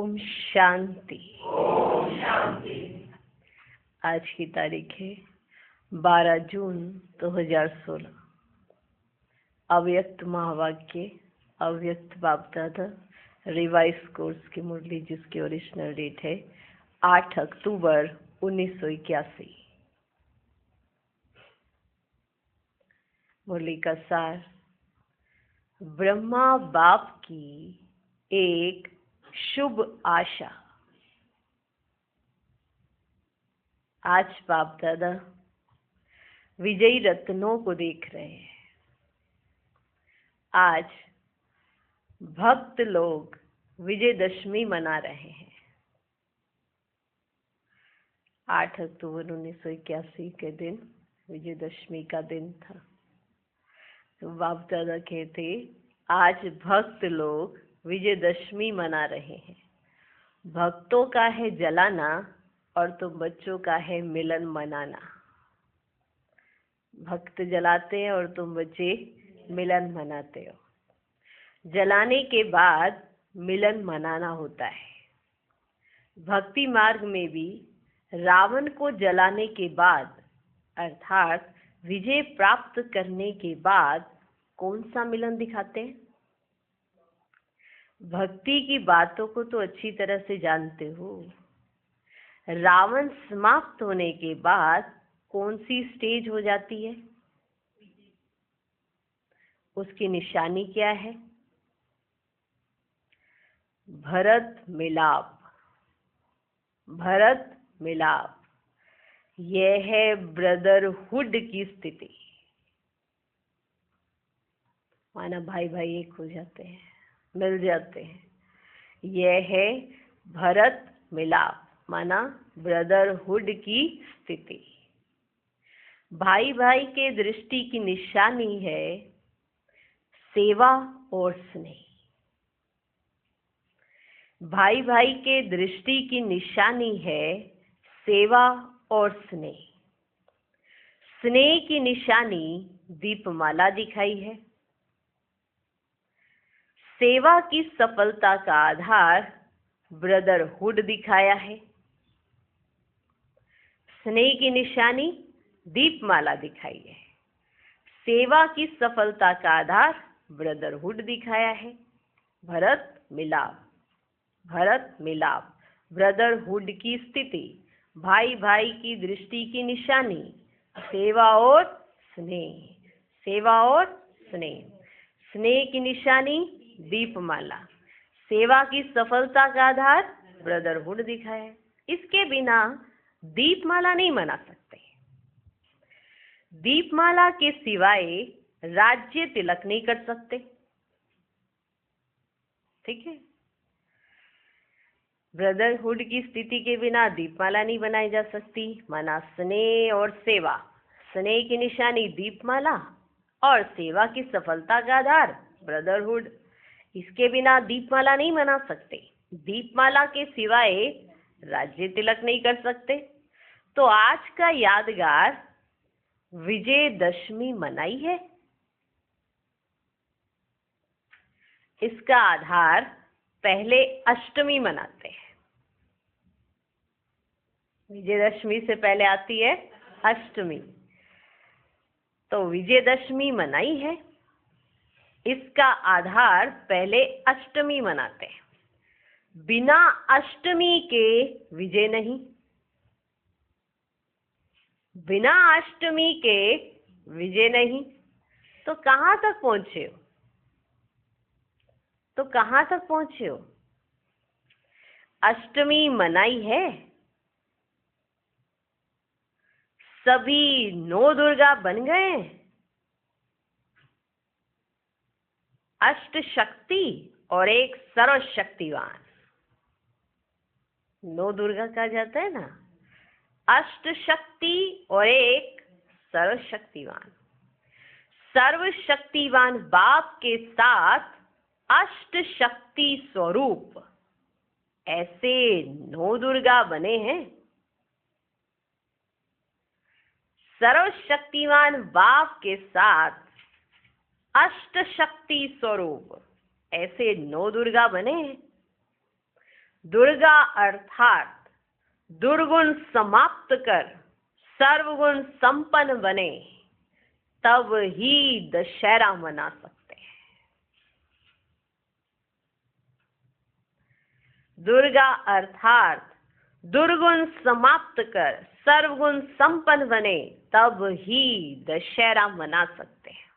ओम शांति। आज की तारीख है 12 जून 2016। अव्यक्त महावाक्य, अव्यक्त बाप दादा, रिवाइज कोर्स की मुरली, जिसकी ओरिजिनल डेट है 8 अक्टूबर 1981। मुरली का सार, ब्रह्मा बाप की एक शुभ आशा। आज बाप दादा विजयी रत्नों को देख रहे हैं। आज भक्त लोग विजयदशमी मना रहे हैं। 8 अक्टूबर 1981 के दिन विजयदशमी का दिन था। तो बाप दादा कहते, आज भक्त लोग विजयदशमी मना रहे हैं। भक्तों का है जलाना और तुम बच्चों का है मिलन मनाना। भक्त जलाते हैं और तुम बच्चे मिलन मनाते हो। जलाने के बाद मिलन मनाना होता है। भक्ति मार्ग में भी रावण को जलाने के बाद अर्थात विजय प्राप्त करने के बाद कौन सा मिलन दिखाते हैं? भक्ति की बातों को तो अच्छी तरह से जानते हो। रावण समाप्त होने के बाद कौन सी स्टेज हो जाती है? उसकी निशानी क्या है? भरत मिलाप। भरत मिलाप, यह है ब्रदरहुड की स्थिति। माना भाई भाई एक हो जाते हैं, मिल जाते हैं। यह है भरत मिलाप, माना ब्रदरहुड की स्थिति। भाई भाई के दृष्टि की निशानी है सेवा और स्नेह। भाई भाई के दृष्टि की निशानी है सेवा और स्नेह। स्नेह की निशानी दीपमाला दिखाई है। सेवा की सफलता का आधार ब्रदरहुड दिखाया है। स्नेह की निशानी दीपमाला दिखाई है। सेवा की सफलता का आधार ब्रदरहुड दिखाया है। भरत मिलाप, भरत मिलाप, ब्रदरहुड की स्थिति, भाई भाई की दृष्टि की निशानी सेवा और स्नेह। सेवा और स्नेह, स्नेह की निशानी दीपमाला, सेवा की सफलता का आधार ब्रदरहुड दिखाया है। इसके बिना दीपमाला नहीं मना सकते। दीपमाला के सिवाय राज्य तिलक नहीं कर सकते। ठीक है, ब्रदरहुड की स्थिति के बिना दीपमाला नहीं बनाई जा सकती। माना स्नेह और सेवा, स्नेह की निशानी दीपमाला और सेवा की सफलता का आधार ब्रदरहुड। इसके बिना दीपमाला नहीं मना सकते। दीपमाला के सिवाय राज्य तिलक नहीं कर सकते। तो आज का यादगार विजयदशमी मनाई है। इसका आधार पहले अष्टमी मनाते हैं। विजयदशमी से पहले आती है अष्टमी। तो विजयदशमी मनाई है, इसका आधार पहले अष्टमी मनाते हैं। बिना अष्टमी के विजय नहीं। बिना अष्टमी के विजय नहीं। तो कहां तक पहुंचे हो? तो कहां तक पहुंचे हो? अष्टमी मनाई है, सभी 9 दुर्गा बन गए। अष्ट शक्ति और एक सर्वशक्तिवान। 9 दुर्गा कहा जाता है ना, अष्ट शक्ति और एक सर्वशक्तिवान। सर्वशक्तिवान बाप के साथ अष्ट शक्ति स्वरूप, ऐसे 9 दुर्गा बने हैं। सर्वशक्तिवान बाप के साथ अष्ट शक्ति स्वरूप, ऐसे 9 दुर्गा बने हैं। दुर्गा अर्थात दुर्गुण समाप्त कर सर्वगुण संपन्न बने, तब ही दशहरा मना सकते हैं। दुर्गा अर्थात दुर्गुण समाप्त कर सर्वगुण संपन्न बने, तब ही दशहरा मना सकते हैं।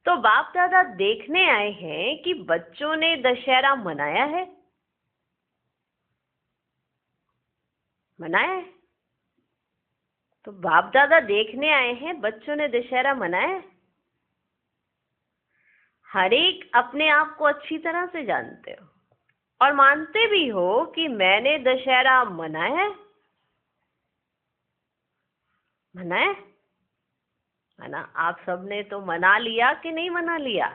तो बाप दादा देखने आए हैं कि बच्चों ने दशहरा मनाया है, मनाया है। तो बाप दादा देखने आए हैं बच्चों ने दशहरा मनाया है। हर एक अपने आप को अच्छी तरह से जानते हो और मानते भी हो कि मैंने दशहरा मनाया है, मनाया है ना। आप सबने तो मना लिया कि नहीं मना लिया?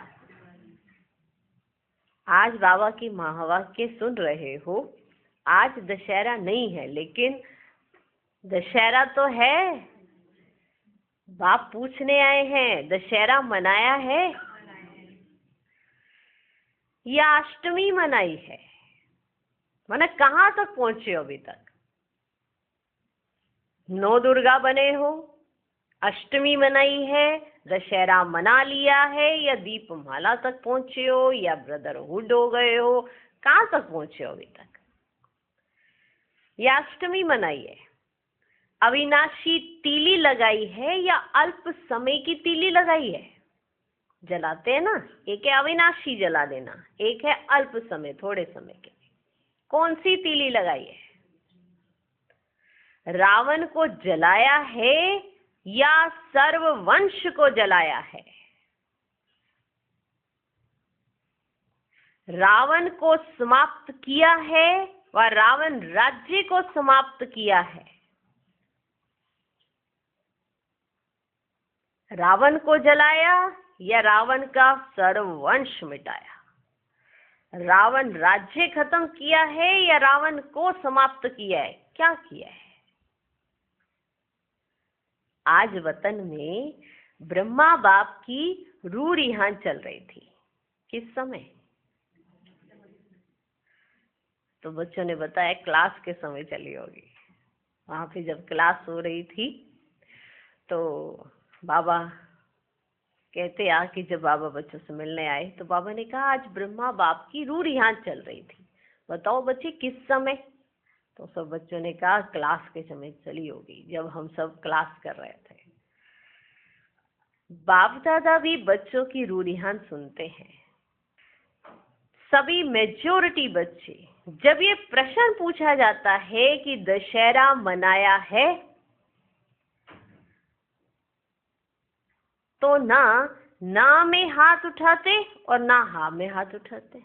आज बाबा की महावाक्य सुन रहे हो। आज दशहरा नहीं है, लेकिन दशहरा तो है। बाप पूछने आए हैं, दशहरा मनाया है या अष्टमी मनाई है? माना कहाँ तक पहुंचे हो अभी तक? नौ दुर्गा बने हो, अष्टमी मनाई है, दशहरा मना लिया है, या दीपमाला तक पहुंचे हो, या ब्रदरहुड हो गए हो? कहाँ तक पहुंचे हो अभी तक? या अष्टमी मनाई है? अविनाशी तीली लगाई है या अल्प समय की तीली लगाई है? जलाते हैं ना, एक है अविनाशी जला देना, एक है अल्प समय, थोड़े समय के लिए। कौन सी तीली लगाई है? रावण को जलाया है या सर्ववंश को जलाया है? रावण को समाप्त किया है व रावण राज्य को समाप्त किया है। रावण को जलाया या रावण का सर्ववंश मिटाया? रावण राज्य खत्म किया है या रावण को समाप्त किया है? क्या किया है? आज वतन में ब्रह्मा बाप की रूह रिहान चल रही थी। किस समय? तो बच्चों ने बताया क्लास के समय चली होगी। वहां पे जब क्लास हो रही थी तो बाबा कहते आ कि जब बाबा बच्चों से मिलने आए तो बाबा ने कहा आज ब्रह्मा बाप की रूह रिहान चल रही थी, बताओ बच्चे किस समय? तो सब बच्चों ने कहा क्लास के समय चली होगी, जब हम सब क्लास कर रहे थे। बाप दादा भी बच्चों की रूह रिहान सुनते हैं। सभी मेजॉरिटी बच्चे, जब ये प्रश्न पूछा जाता है कि दशहरा मनाया है, तो ना में हाथ उठाते और ना हाँ में हाथ उठाते।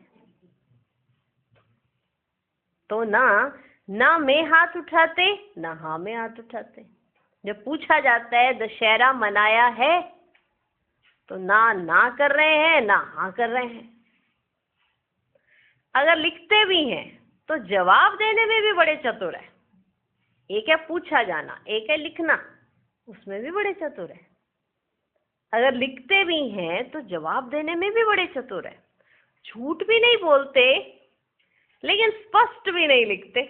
तो ना में हाथ उठाते, ना हाँ में हाथ उठाते। जब पूछा जाता है दशहरा मनाया है, तो ना कर रहे हैं, ना हाँ कर रहे हैं। अगर लिखते भी हैं तो जवाब देने में भी बड़े चतुर है। एक है पूछा जाना, एक है लिखना, उसमें भी बड़े चतुर है। अगर लिखते भी हैं तो जवाब देने में भी बड़े चतुर है। झूठ भी नहीं बोलते लेकिन स्पष्ट भी नहीं लिखते।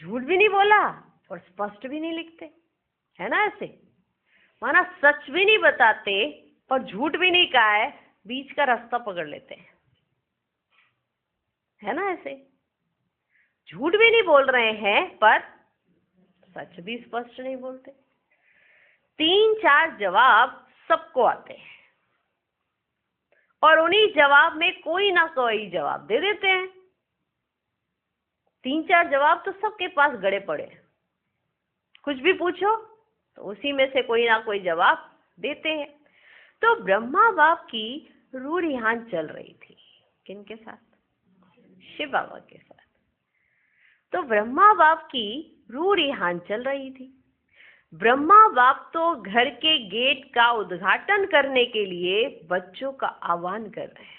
झूठ भी नहीं बोला और स्पष्ट भी नहीं लिखते, है ना। ऐसे माना सच भी नहीं बताते और झूठ भी नहीं कहा है, बीच का रास्ता पकड़ लेते हैं, है ना। ऐसे झूठ भी नहीं बोल रहे हैं पर सच भी स्पष्ट नहीं बोलते। 3-4 जवाब सबको आते हैं और उन्हीं जवाब में कोई ना कोई जवाब दे देते हैं। 3-4 जवाब तो सबके पास गड़े पड़े हैं। कुछ भी पूछो तो उसी में से कोई ना कोई जवाब देते हैं। तो ब्रह्मा बाप की रूह रिहान चल रही थी। किनके साथ? शिव बाबा के साथ। तो ब्रह्मा बाप की रूह रिहान चल रही थी। ब्रह्मा बाप तो घर के गेट का उद्घाटन करने के लिए बच्चों का आह्वान कर रहे हैं।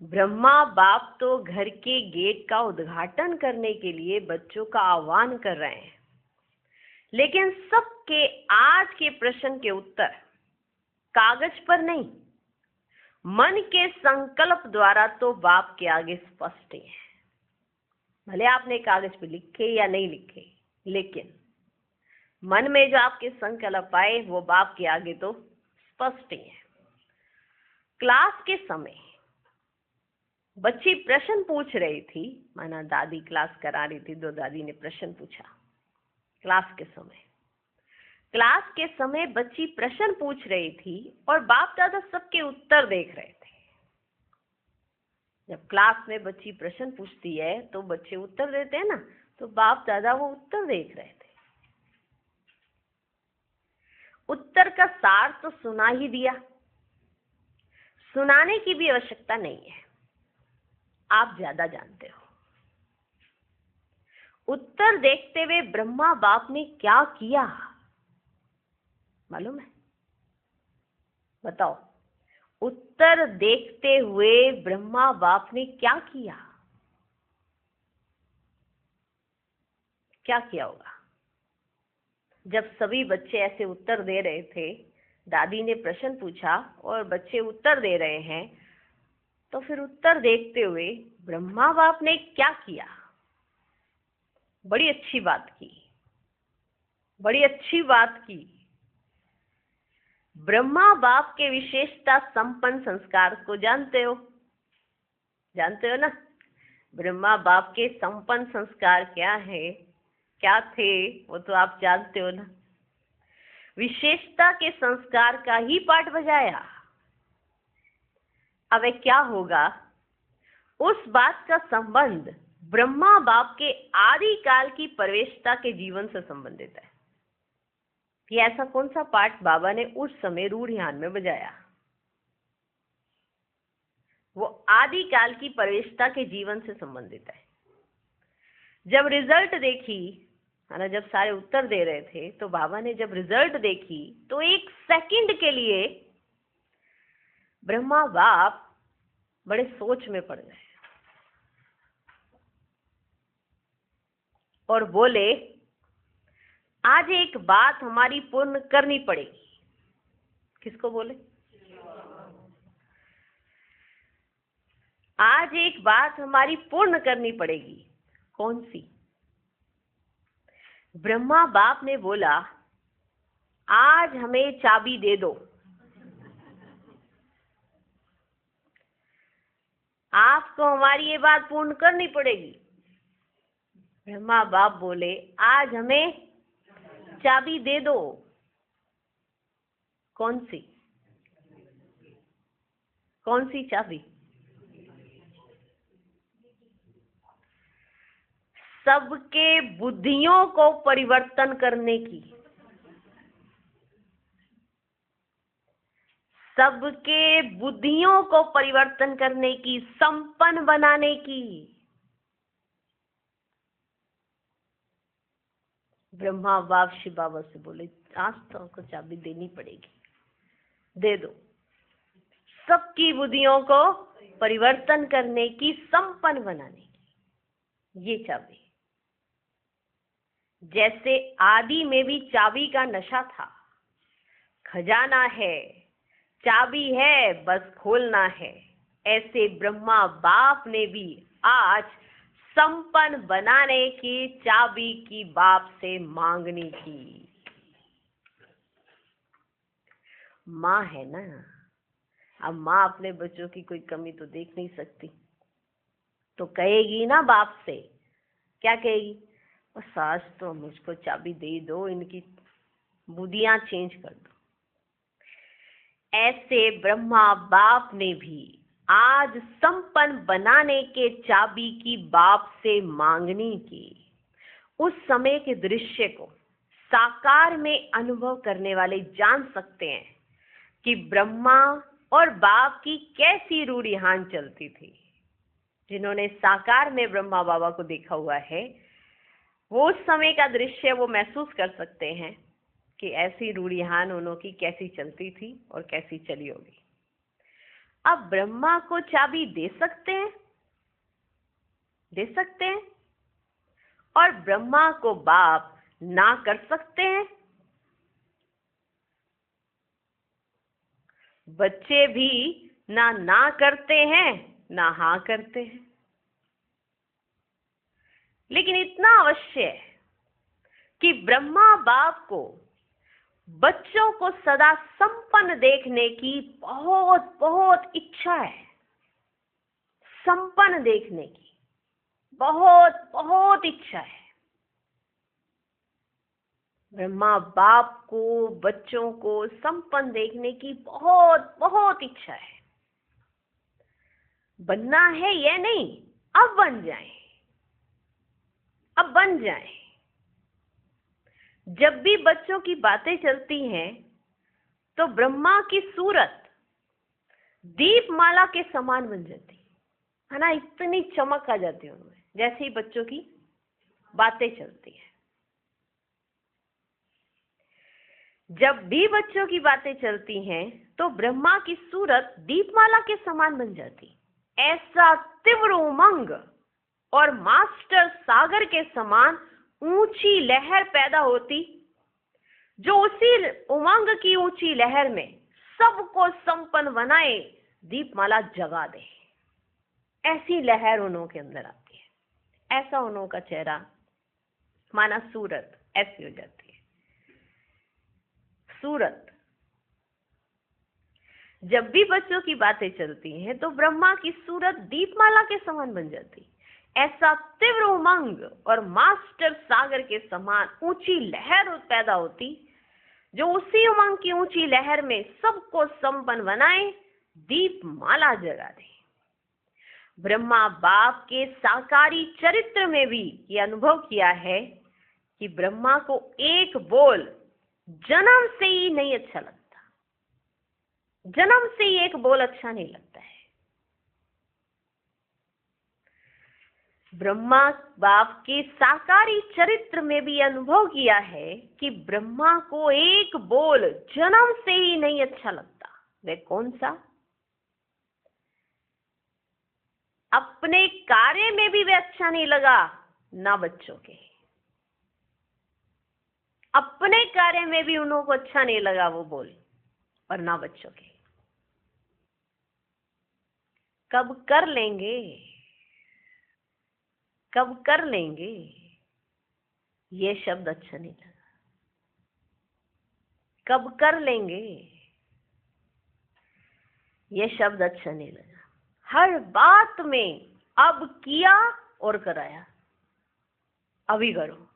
ब्रह्मा बाप तो घर के गेट का उद्घाटन करने के लिए बच्चों का आह्वान कर रहे हैं, लेकिन सबके आज के प्रश्न के उत्तर कागज पर नहीं, मन के संकल्प द्वारा तो बाप के आगे स्पष्ट ही है, भले आपने कागज पे लिखे या नहीं लिखे, लेकिन मन में जो आपके संकल्प आए वो बाप के आगे तो स्पष्ट ही है। क्लास के समय बच्ची प्रश्न पूछ रही थी, माना दादी क्लास करा रही थी, दो दादी ने प्रश्न पूछा। क्लास के समय बच्ची प्रश्न पूछ रही थी और बाप दादा सबके उत्तर देख रहे थे। जब क्लास में बच्ची प्रश्न पूछती है तो बच्चे उत्तर देते हैं ना, तो बाप दादा वो उत्तर देख रहे थे। उत्तर का सार तो सुना ही दिया, सुनाने की भी आवश्यकता नहीं है, आप ज्यादा जानते हो। उत्तर देखते हुए ब्रह्मा बाप ने क्या किया मालूम है? बताओ, उत्तर देखते हुए ब्रह्मा बाप ने क्या किया? क्या किया होगा? जब सभी बच्चे ऐसे उत्तर दे रहे थे, दादी ने प्रश्न पूछा और बच्चे उत्तर दे रहे हैं, तो फिर उत्तर देखते हुए ब्रह्मा बाप ने क्या किया? बड़ी अच्छी बात की, बड़ी अच्छी बात की। ब्रह्मा बाप के विशेषता संपन्न संस्कार को जानते हो ना? ब्रह्मा बाप के संपन्न संस्कार क्या है, क्या थे, वो तो आप जानते हो ना। विशेषता के संस्कार का ही पाठ बजाया। अब क्या होगा, उस बात का संबंध ब्रह्मा बाप के आदि काल की प्रवेशता के जीवन से संबंधित है। ये ऐसा कौन सा पाठ बाबा ने उस समय रूढ़ियान में बजाया? वो आदि काल की प्रवेशता के जीवन से संबंधित है। जब रिजल्ट देखी, है ना, जब सारे उत्तर दे रहे थे तो बाबा ने जब रिजल्ट देखी तो एक सेकंड के लिए ब्रह्मा बाप बड़े सोच में पड़ गए और बोले, आज एक बात हमारी पूर्ण करनी पड़ेगी। किसको बोले? आज एक बात हमारी पूर्ण करनी पड़ेगी। कौन सी? ब्रह्मा बाप ने बोला, आज हमें चाबी दे दो। आपको हमारी ये बात पूर्ण करनी पड़ेगी। ब्रह्मा बाप बोले, आज हमें चाबी दे दो। कौन सी? कौन सी चाबी? सबके बुद्धियों को परिवर्तन करने की, सबके बुद्धियों को परिवर्तन करने की, संपन्न बनाने की। ब्रह्मा बाप शिव बाबा से बोले, आज तो आपको चाबी देनी पड़ेगी, दे दो। सबकी बुद्धियों को परिवर्तन करने की, संपन्न बनाने की, ये चाबी। जैसे आदि में भी चाबी का नशा था, खजाना है, चाबी है, बस खोलना है, ऐसे ब्रह्मा बाप ने भी आज संपन्न बनाने की चाबी की बाप से मांगनी की। माँ है ना, अब माँ अपने बच्चों की कोई कमी तो देख नहीं सकती, तो कहेगी ना बाप से, क्या कहेगी? और सास तो मुझको चाबी दे दो, इनकी बुद्धियां चेंज कर दो। ऐसे ब्रह्मा बाप ने भी आज संपन्न बनाने के चाबी की बाप से मांगनी की। उस समय के दृश्य को साकार में अनुभव करने वाले जान सकते हैं कि ब्रह्मा और बाप की कैसी रूढ़ियान चलती थी। जिन्होंने साकार में ब्रह्मा बाबा को देखा हुआ है, वो उस समय का दृश्य वो महसूस कर सकते हैं कि ऐसी रूढ़ियान उन्हों की कैसी चलती थी और कैसी चली होगी। अब ब्रह्मा को चाबी दे सकते हैं, दे सकते हैं, और ब्रह्मा को बाप ना कर सकते हैं। बच्चे भी ना करते हैं ना हाँ करते हैं। लेकिन इतना अवश्य है कि ब्रह्मा बाप को बच्चों को सदा संपन्न देखने की बहुत बहुत इच्छा है। संपन्न देखने की बहुत बहुत इच्छा है। ब्रह्मा बाप को बच्चों को संपन्न देखने की बहुत बहुत इच्छा है। बनना है ये नहीं, अब बन जाए, अब बन जाए। जब भी बच्चों की बातें चलती हैं तो ब्रह्मा की सूरत दीपमाला के समान बन जाती है ना। इतनी चमक आ जाती है उनमें जैसे ही बच्चों की बातें चलती है। जब भी बच्चों की बातें चलती हैं तो ब्रह्मा की सूरत दीपमाला के समान बन जाती। ऐसा तीव्र उमंग और मास्टर सागर के समान ऊंची लहर पैदा होती, जो उसी उमंग की ऊंची लहर में सबको संपन्न बनाए, दीपमाला जगा दे। ऐसी लहर उन्हों के अंदर आती है। ऐसा उन्हों का चेहरा माना सूरत ऐसी हो जाती है। सूरत जब भी बच्चों की बातें चलती हैं तो ब्रह्मा की सूरत दीपमाला के समान बन जाती। ऐसा तीव्र उमंग और मास्टर सागर के समान ऊंची लहर पैदा होती, जो उसी उमंग की ऊंची लहर में सबको संपन्न बनाए, दीपमाला जगा दे। ब्रह्मा बाप के साकारी चरित्र में भी ये अनुभव किया है कि ब्रह्मा को एक बोल जन्म से ही नहीं अच्छा लगता। जन्म से ही एक बोल अच्छा नहीं लगता है। ब्रह्मा बाप के साकारी चरित्र में भी अनुभव किया है कि ब्रह्मा को एक बोल जन्म से ही नहीं अच्छा लगता। वह कौन सा? अपने कार्य में भी वह अच्छा नहीं लगा, ना बच्चों के। अपने कार्य में भी उन्हों को अच्छा नहीं लगा वो बोल, और ना बच्चों के। कब कर लेंगे, कब कर लेंगे, ये शब्द अच्छा नहीं लगा। कब कर लेंगे, ये शब्द अच्छा नहीं लगा। हर बात में अब किया और कराया। अभी करो,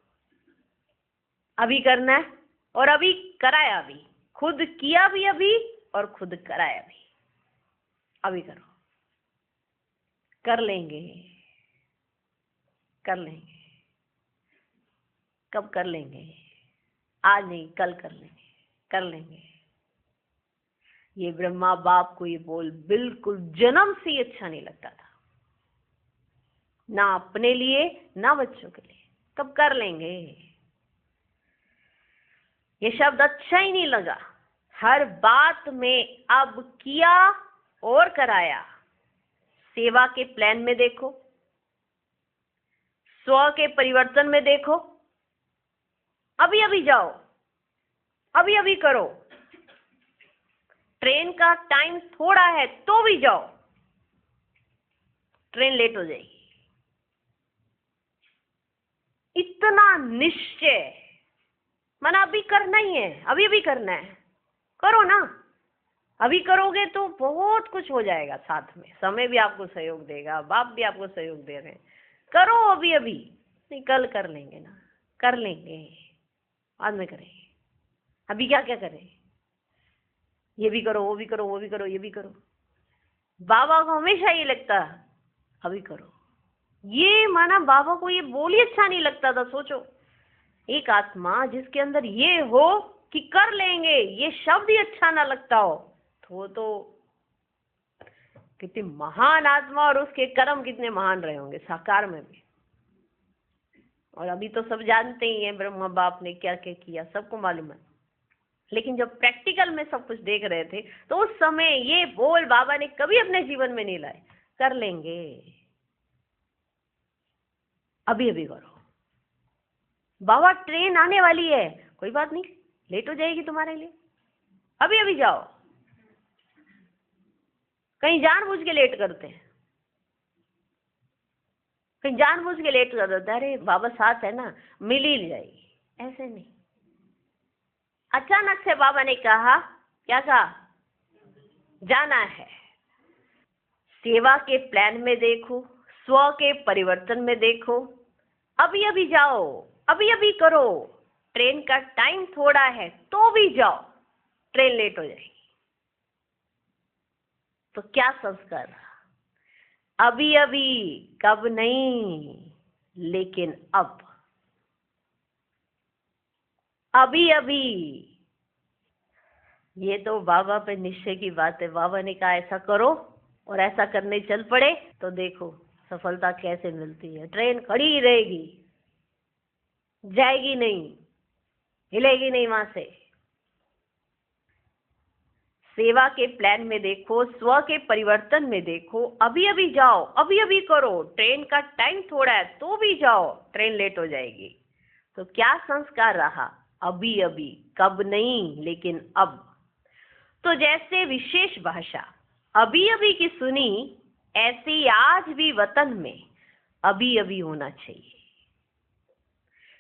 अभी करना है और अभी कराया भी। खुद किया भी अभी और खुद कराया भी। अभी करो, कर लेंगे, कर लेंगे। कब कर लेंगे? आज नहीं, कल कर लेंगे, कर लेंगे। ये ब्रह्मा बाप को ये बोल बिल्कुल जन्म से ही अच्छा नहीं लगता था, ना अपने लिए ना बच्चों के लिए। कब कर लेंगे, ये शब्द अच्छा ही नहीं लगा। हर बात में अब किया और कराया। सेवा के प्लान में देखो, स्व के परिवर्तन में देखो। अभी अभी जाओ, अभी अभी करो। ट्रेन का टाइम थोड़ा है तो भी जाओ, ट्रेन लेट हो जाएगी। इतना निश्चय, माना अभी करना ही है, अभी अभी करना है, करो ना। अभी करोगे तो बहुत कुछ हो जाएगा साथ में। समय भी आपको सहयोग देगा, बाप भी आपको सहयोग दे रहे हैं। करो अभी अभी, नहीं कल कर लेंगे ना, कर लेंगे, बाद में करेंगे। अभी क्या क्या करें? ये भी करो, वो भी करो, वो भी करो, ये भी करो। बाबा को हमेशा ये लगता अभी करो। ये माना बाबा को ये बोल ही अच्छा नहीं लगता था। सोचो, एक आत्मा जिसके अंदर ये हो कि कर लेंगे, ये शब्द ही अच्छा ना लगता हो, तो वो तो कितनी महान आत्मा और उसके कर्म कितने महान रहे होंगे साकार में भी। और अभी तो सब जानते ही हैं ब्रह्मा बाप ने क्या क्या किया, सबको मालूम है। लेकिन जब प्रैक्टिकल में सब कुछ देख रहे थे तो उस समय ये बोल बाबा ने कभी अपने जीवन में नहीं लाए। कर लेंगे, अभी अभी करो। बाबा ट्रेन आने वाली है, कोई बात नहीं, लेट हो जाएगी तुम्हारे लिए, अभी अभी जाओ, कहीं जानबूझ के लेट करते हैं, कहीं जानबूझ के लेट कर देते हैं, अरे बाबा साथ है ना, मिल ही जाएगी। ऐसे नहीं, अचानक से बाबा ने कहा, क्या कहा, जाना है। सेवा के प्लान में देखो, स्व के परिवर्तन में देखो, अभी अभी जाओ, अभी अभी करो, ट्रेन का टाइम थोड़ा है तो भी जाओ, ट्रेन लेट हो जाएगी। तो क्या संस्कार, अभी अभी, कब नहीं, लेकिन अब, अभी अभी। ये तो बाबा पे निश्चय की बात है। बाबा ने कहा ऐसा करो और ऐसा करने चल पड़े तो देखो सफलता कैसे मिलती है। ट्रेन खड़ी ही रहेगी, जाएगी नहीं, हिलेगी नहीं वहां से। सेवा के प्लान में देखो, स्व के परिवर्तन में देखो, अभी अभी जाओ, अभी अभी करो, ट्रेन का टाइम थोड़ा है तो भी जाओ, ट्रेन लेट हो जाएगी। तो क्या संस्कार रहा, अभी अभी, कब नहीं, लेकिन अब। तो जैसे विशेष भाषा अभी अभी की सुनी, ऐसी आज भी वतन में अभी अभी होना चाहिए।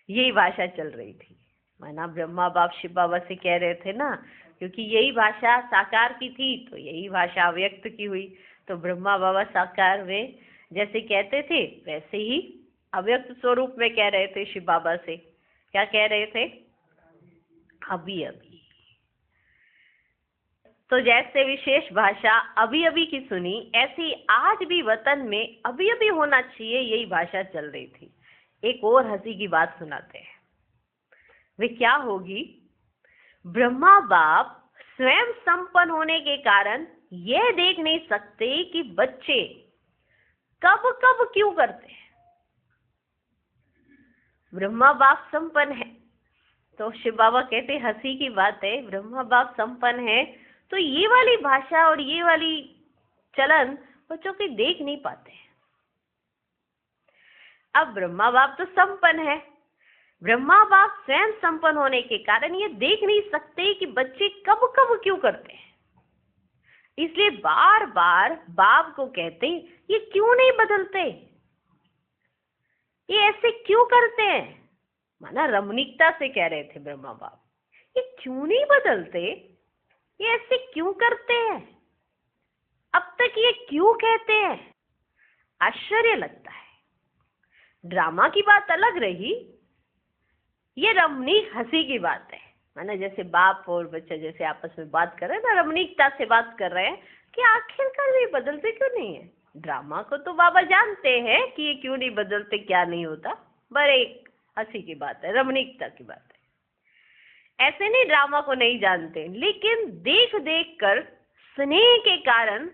यही भाषा चल रही थी। माना ब्रह्मा बाप शिव बाबा से कह रहे थे ना, क्योंकि यही भाषा साकार की थी तो यही भाषा अव्यक्त की हुई। तो ब्रह्मा बाबा साकार में जैसे कहते थे वैसे ही अव्यक्त स्वरूप में कह रहे थे शिव बाबा से। क्या कह रहे थे, अभी अभी। तो जैसे विशेष भाषा अभी अभी की सुनी, ऐसी आज भी वतन में अभी अभी होना चाहिए, यही भाषा चल रही थी। एक और हंसी की बात सुनाते हैं। वे क्या होगी, ब्रह्मा बाप स्वयं संपन्न होने के कारण यह देख नहीं सकते कि बच्चे कब कब क्यों करते हैं। ब्रह्मा बाप संपन्न है तो शिव बाबा कहते हंसी की बात है, ब्रह्मा बाप संपन्न है तो ये वाली भाषा और ये वाली चलन बच्चों के देख नहीं पाते। अब ब्रह्मा बाप तो संपन्न है, ब्रह्मा बाप स्वयं संपन्न होने के कारण ये देख नहीं सकते कि बच्चे कब कब क्यों करते हैं। इसलिए बार बार बाप को कहते ये क्यों नहीं बदलते, ये ऐसे क्यों करते हैं। माना रमणीकता से कह रहे थे ब्रह्मा बाप, ये क्यों नहीं बदलते, ये ऐसे क्यों करते हैं, अब तक ये क्यों कहते हैं। आश्चर्य लगता है। ड्रामा की बात अलग रही, ये रमणीक हंसी की बात है। माना जैसे बाप और बच्चा जैसे आपस में बात कर रहे हैं ना, रमणीकता से बात कर रहे हैं कि आखिरकार ये बदलते क्यों नहीं है। ड्रामा को तो बाबा जानते हैं कि ये क्यों नहीं बदलते, क्या नहीं होता, बड़े हंसी की बात है, रमणीकता की बात है। ऐसे नहीं ड्रामा को नहीं जानते, लेकिन देख देख कर स्नेह के कारण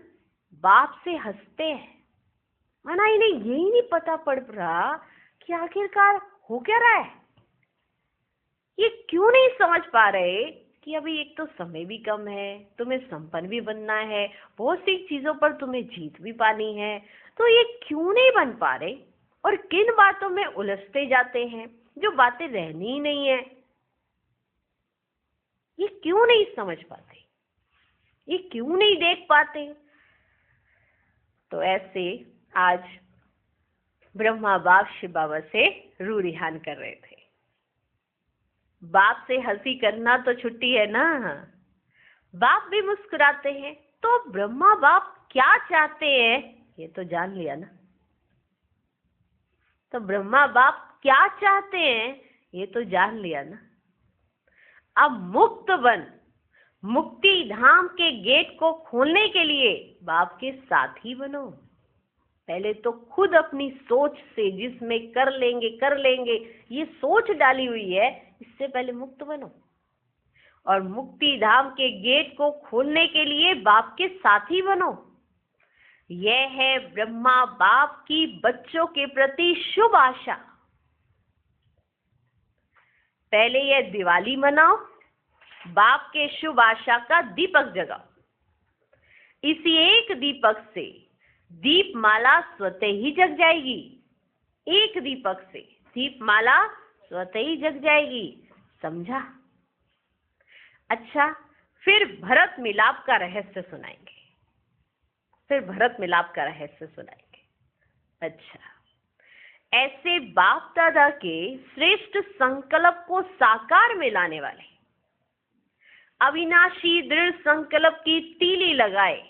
बाप से हंसते हैं। माना इन्हें यही नहीं पता पड़ रहा कि आखिरकार हो क्या रहा है, ये क्यों नहीं समझ पा रहे कि अभी एक तो समय भी कम है, तुम्हें संपन्न भी बनना है, बहुत सी चीजों पर तुम्हें जीत भी पानी है, तो ये क्यों नहीं बन पा रहे और किन बातों में उलझते जाते हैं जो बातें रहनी ही नहीं है। ये क्यों नहीं समझ पाते, ये क्यों नहीं देख पाते। तो ऐसे आज ब्रह्मा बाप शिव बाबा से रू रिहान कर रहे थे। बाप से हंसी करना तो छुट्टी है ना, बाप भी मुस्कुराते हैं, तो ब्रह्मा बाप क्या चाहते हैं ये तो जान लिया ना। तो ब्रह्मा बाप क्या चाहते हैं ये तो जान लिया ना। अब मुक्त बन, मुक्ति धाम के गेट को खोलने के लिए बाप के साथी बनो। पहले तो खुद अपनी सोच से, जिसमें कर लेंगे ये सोच डाली हुई है, इससे पहले मुक्त बनो और मुक्ति धाम के गेट को खोलने के लिए बाप के साथी बनो। यह है ब्रह्मा बाप की बच्चों के प्रति शुभ आशा। पहले यह दिवाली मनाओ, बाप के शुभ आशा का दीपक जगाओ। इसी एक दीपक से दीपमाला स्वतः ही जग जाएगी। एक दीपक से दीपमाला स्वतः ही जग जाएगी। समझा? अच्छा, फिर भरत मिलाप का रहस्य सुनाएंगे। फिर भरत मिलाप का रहस्य सुनाएंगे। अच्छा, ऐसे बाप दादा के श्रेष्ठ संकल्प को साकार में लाने वाले, अविनाशी दृढ़ संकल्प की तीली लगाए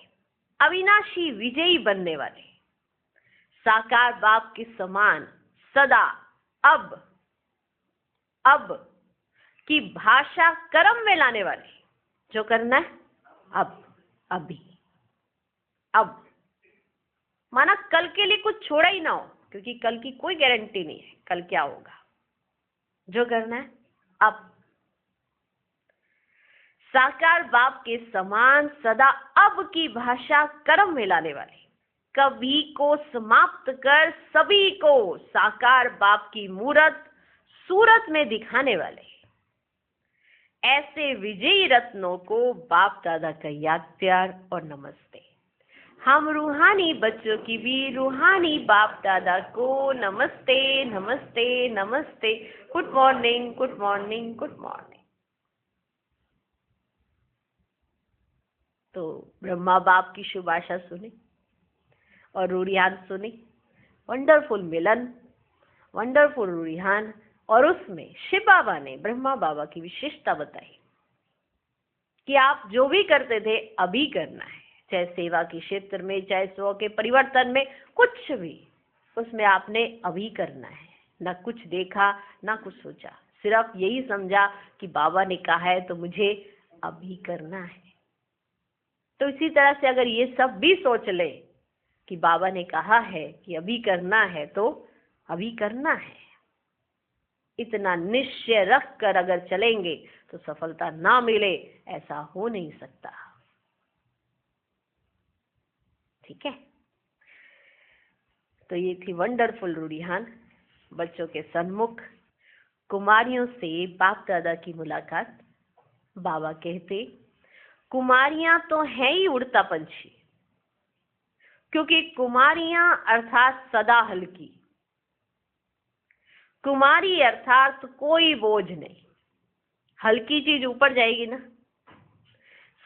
अविनाशी विजयी बनने वाले, साकार बाप के समान सदा अब की भाषा कर्म में लाने वाले, जो करना है अब, अभी, अब, माना कल के लिए कुछ छोड़ा ही ना हो, क्योंकि कल की कोई गारंटी नहीं है कल क्या होगा। जो करना है अब, साकार बाप के समान सदा अब की भाषा कर्म में लाने वाले, कभी को समाप्त कर सभी को साकार बाप की मूरत सूरत में दिखाने वाले, ऐसे विजयी रत्नों को बाप दादा का याद प्यार और नमस्ते। हम रूहानी बच्चों की भी रूहानी बाप दादा को नमस्ते नमस्ते नमस्ते। Good morning, good morning, good morning. तो ब्रह्मा बाप की शुभ आशा सुनी और रूढ़ियान सुनी, वंडरफुल मिलन, वंडरफुल रूढ़ियान, और उसमें शिव बाबा ने ब्रह्मा बाबा की विशेषता बताई कि आप जो भी करते थे अभी करना है, चाहे सेवा के क्षेत्र में, चाहे स्व के परिवर्तन में, कुछ भी उसमें आपने अभी करना है। ना कुछ देखा ना कुछ सोचा, सिर्फ यही समझा कि बाबा ने कहा है तो मुझे अभी करना है। तो इसी तरह से अगर ये सब भी सोच ले कि बाबा ने कहा है कि अभी करना है तो अभी करना है, इतना निश्चय रख कर अगर चलेंगे तो सफलता ना मिले ऐसा हो नहीं सकता। ठीक है, तो ये थी वंडरफुल रूढ़ियान बच्चों के सन्मुख, कुमारियों से बाप दादा की मुलाकात। बाबा कहते कुमारियां तो है ही उड़ता पंछी, क्योंकि कुमारियां अर्थात सदा हल्की, कुमारी अर्थात कोई बोझ नहीं। हल्की चीज ऊपर जाएगी ना,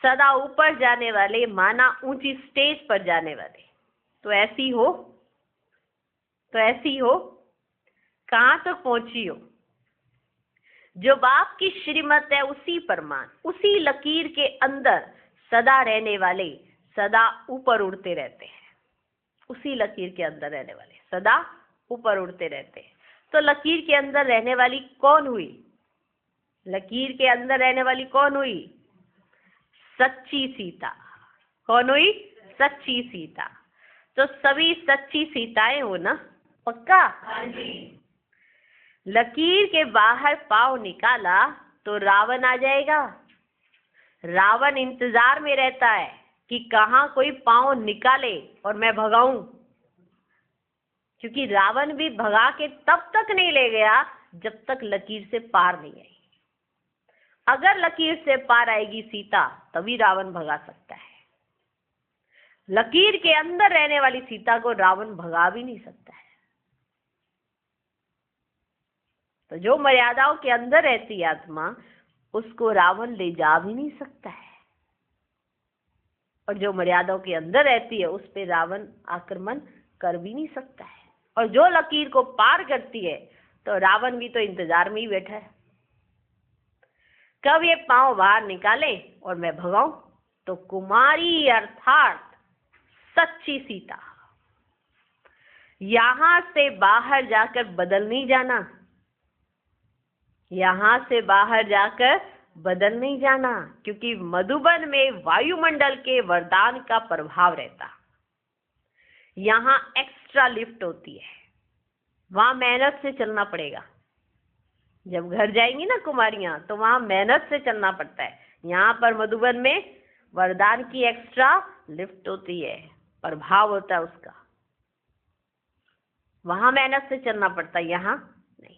सदा ऊपर जाने वाले, माना ऊंची स्टेज पर जाने वाले। तो ऐसी हो, तो ऐसी हो, कहां तक पहुंची हो? जो बाप की श्रीमत है उसी परमान, उसी लकीर के अंदर सदा रहने वाले सदा ऊपर उड़ते रहते हैं। उसी लकीर के अंदर रहने वाले सदा ऊपर उड़ते रहते हैं। तो लकीर के अंदर रहने वाली कौन हुई? लकीर के अंदर रहने वाली कौन हुई? सच्ची सीता। कौन हुई? सच्ची सीता। तो सभी सच्ची सीताएं हो ना? पक्का? हाँ जी। लकीर के बाहर पांव निकाला तो रावण आ जाएगा। रावण इंतजार में रहता है कि कहां कोई पांव निकाले और मैं भगाऊं, क्योंकि रावण भी भगा के तब तक नहीं ले गया जब तक लकीर से पार नहीं आई। अगर लकीर से पार आएगी सीता तभी रावण भगा सकता है। लकीर के अंदर रहने वाली सीता को रावण भगा भी नहीं सकता है। तो जो मर्यादाओं के अंदर रहती है आत्मा, उसको रावण ले जा भी नहीं सकता है, और जो मर्यादाओं के अंदर रहती है उस पे रावण आक्रमण कर भी नहीं सकता है। और जो लकीर को पार करती है तो रावण भी तो इंतजार में ही बैठा है, कब ये पांव बाहर निकाले और मैं भगाऊं। तो कुमारी अर्थात सच्ची सीता, यहां से बाहर जाकर बदल नहीं जाना, यहां से बाहर जाकर बदल नहीं जाना, क्योंकि मधुबन में वायुमंडल के वरदान का प्रभाव रहता। यहां एक्स्ट्रा लिफ्ट होती है, वहां मेहनत से चलना पड़ेगा। जब घर जाएंगी ना कुमारियां तो वहां मेहनत से चलना पड़ता है। यहाँ पर मधुबन में वरदान की एक्स्ट्रा लिफ्ट होती है, प्रभाव होता है उसका, वहां मेहनत से चलना पड़ता है, यहाँ नहीं।